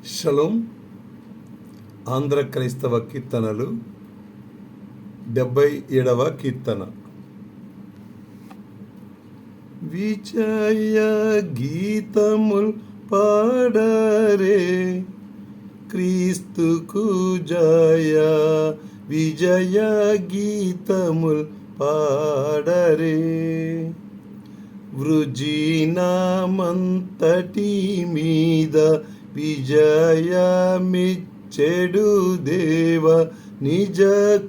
Shalom. Andhra క్రైస్తవ కీర్తనలు 77వ కీర్తన. విజయ గీతముల్ పాడరే క్రీస్తుకు జయ, విజయ గీతముల్ పాడరే. వృజినామంతటి మీద విజయమిచ్చెడు దేవ, నిజ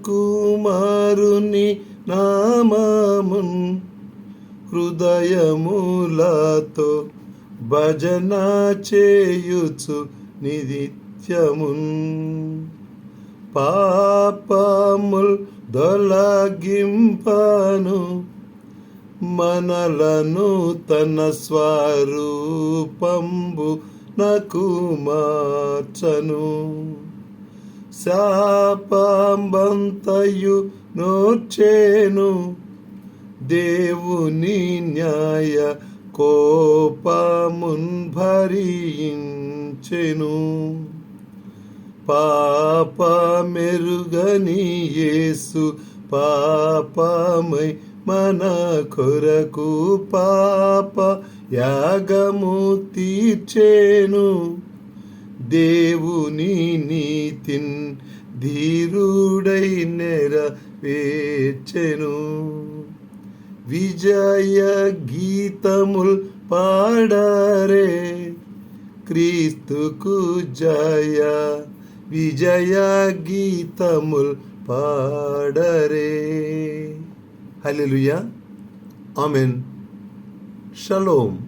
కుమారుని నామమున్ హృదయములతో భజన చేయుచు నిత్యమున్. పాపముల్ దొలగింపను, మనలను తన స్వరూపంబు నకు మార్చను. శాపంబంతయు నోర్చేను, దేవుని న్యాయ కోపమున్ భరించెను. పాపమెరుగని యేసు పాపమై మన కొరకు పాప యాగము తీర్చేను. దేవుని నీతిన్ ధీరుడై నెరవేర్చెను. విజయ గీతముల్ పాడరే క్రీస్తుకు జయ, విజయ గీతముల్ పాడరే. హల్లెలూయా, ఆమేన్. షలోం.